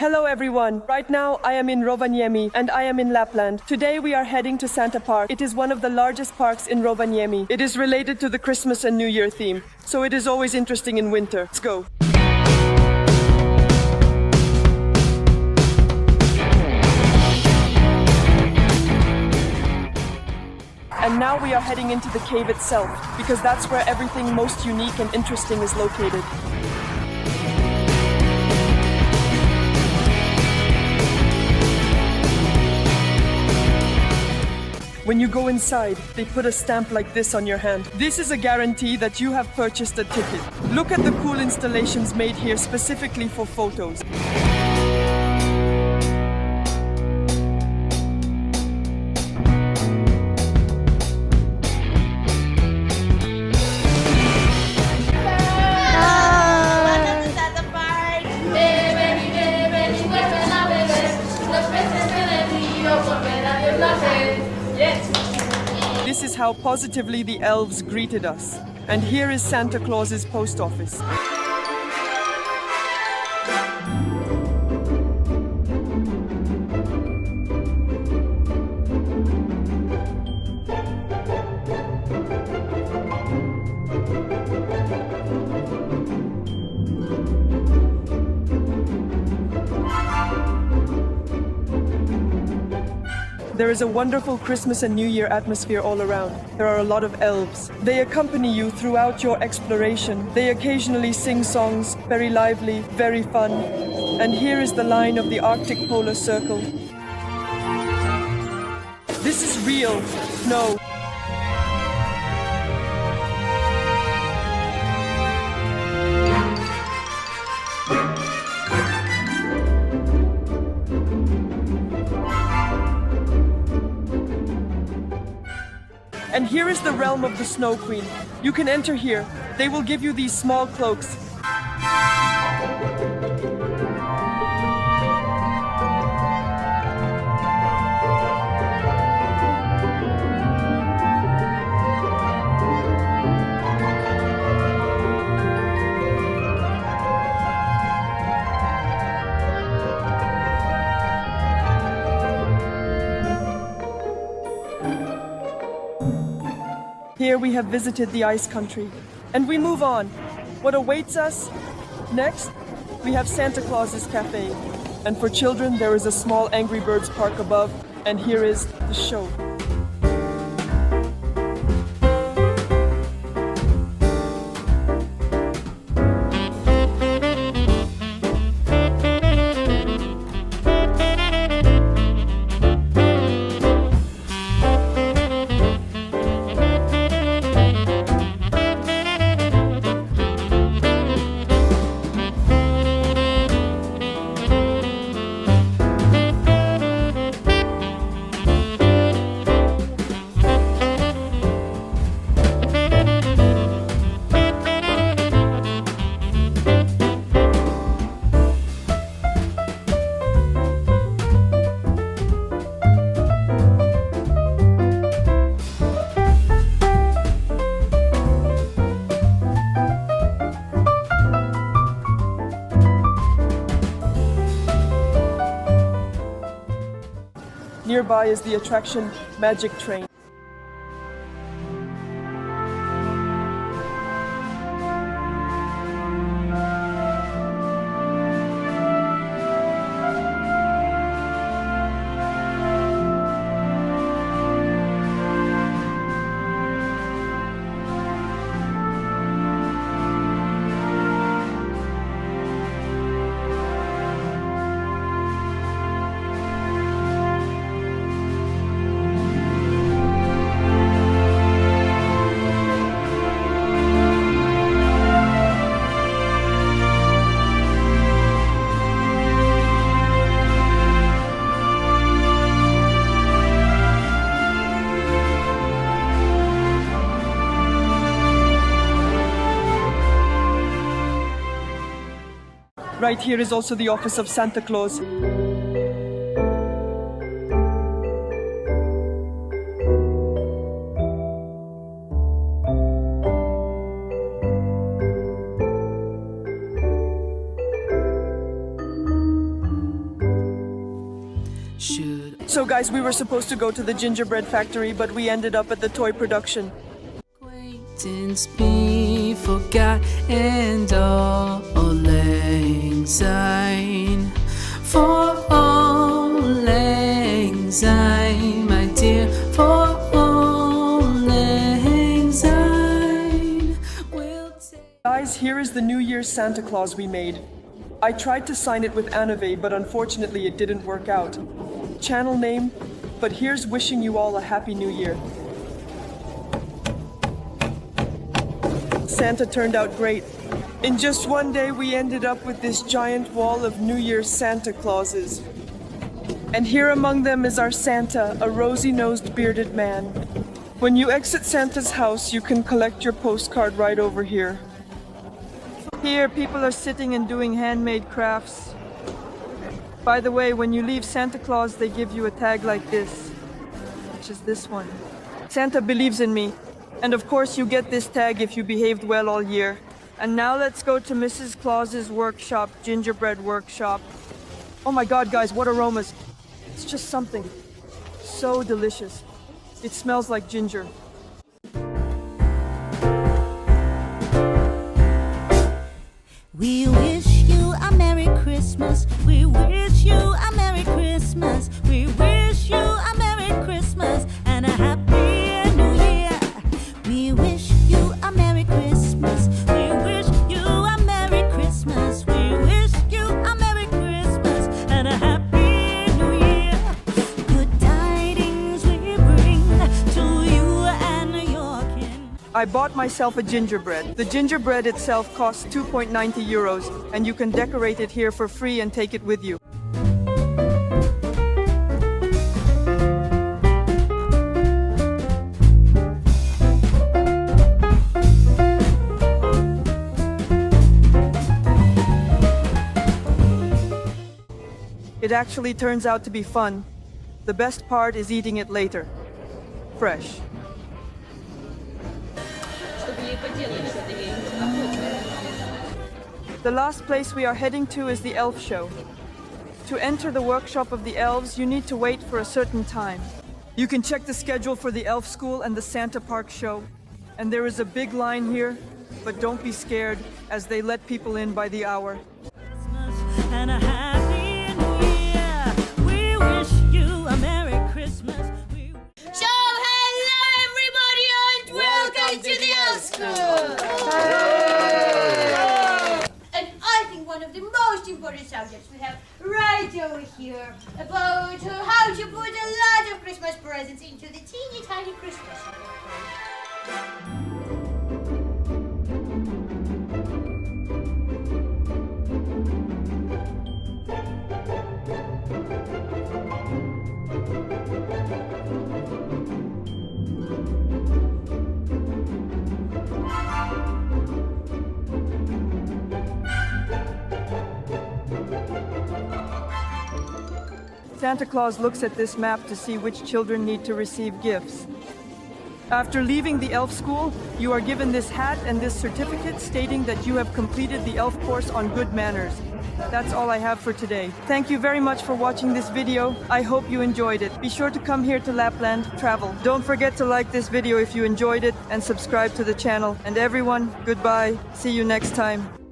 Hello everyone. Right now I am in Rovaniemi and I am in Lapland. Today we are heading to Santa Park. It is one of the largest parks in Rovaniemi. It is related to the Christmas and New Year theme, so it is always interesting in winter. Let's go. And now we are heading into the cave itself, because that's where everything most unique and interesting is located. When you go inside, they put a stamp like this on your hand. This is a guarantee that you have purchased a ticket. Look at the cool installations made here specifically for photos. This is how positively the elves greeted us. And here is Santa Claus's post office. There is a wonderful Christmas and New Year atmosphere all around. There are a lot of elves. They accompany you throughout your exploration. They occasionally sing songs, very lively, very fun. And here is the line of the Arctic Polar Circle. This is real snow. And here is the realm of the Snow Queen. You can enter here. They will give you these small cloaks. Here we have visited the ice country, and we move on. What awaits us? Next, we have Santa Claus's Cafe. And for children, there is a small Angry Birds park above, and here is the show. Nearby is the attraction Magic Train. Right here is also the office of Santa Claus. should So guys, we were supposed to go to the gingerbread factory, but we ended up at the toy production. acquaintance be forgot and all lang syne? For all lang syne, my dear, for all lang syne. We'll take Guys, here is the New Year's Santa Claus we made. I tried to sign it with Anave, but unfortunately it didn't work out. Channel name, but here's wishing you all a Happy New Year. Santa turned out great. In just one day, we ended up with this giant wall of New Year's Santa Clauses. And here among them is our Santa, a rosy-nosed bearded man. When you exit Santa's house, you can collect your postcard right over here. Here, people are sitting and doing handmade crafts. By the way, when you leave Santa Claus, they give you a tag like this, which is this one. Santa believes in me. And of course, you get this tag if you behaved well all year. And now let's go to Mrs. Claus's workshop, gingerbread workshop. Oh my God, guys, what aromas. It's just something so delicious. It smells like ginger. We wish you a Merry Christmas. We wish you a Merry Christmas. We wish you a Merry Christmas and a Happy New Year. We wish you a Merry Christmas. We wish you a Merry Christmas. We wish you a Merry Christmas and a Happy New Year. Good tidings we bring to you and your kin. I bought myself a gingerbread. The gingerbread itself costs 2.90 euros, and you can decorate it here for free and take it with you. It actually turns out to be fun. The best part is eating it later. Fresh. The last place we are heading to is the elf show. To enter the workshop of the elves, you need to wait for a certain time. You can check the schedule for the elf school and the Santa Park show. And there is a big line here, but don't be scared, as they let people in by the hour. Christmas and a Happy New Year. We wish you a Merry Christmas. So hello everybody and welcome to the elf school! And I think one of the most important subjects we have right over here about how to put a lot of Christmas presents into the teeny tiny Christmas tree. Santa Claus looks at this map to see which children need to receive gifts. After leaving the elf school, you are given this hat and this certificate stating that you have completed the elf course on good manners. That's all I have for today. Thank you very much for watching this video. I hope you enjoyed it. Be sure to come here to Lapland, travel. Don't forget to like this video if you enjoyed it and subscribe to the channel. And everyone, goodbye. See you next time.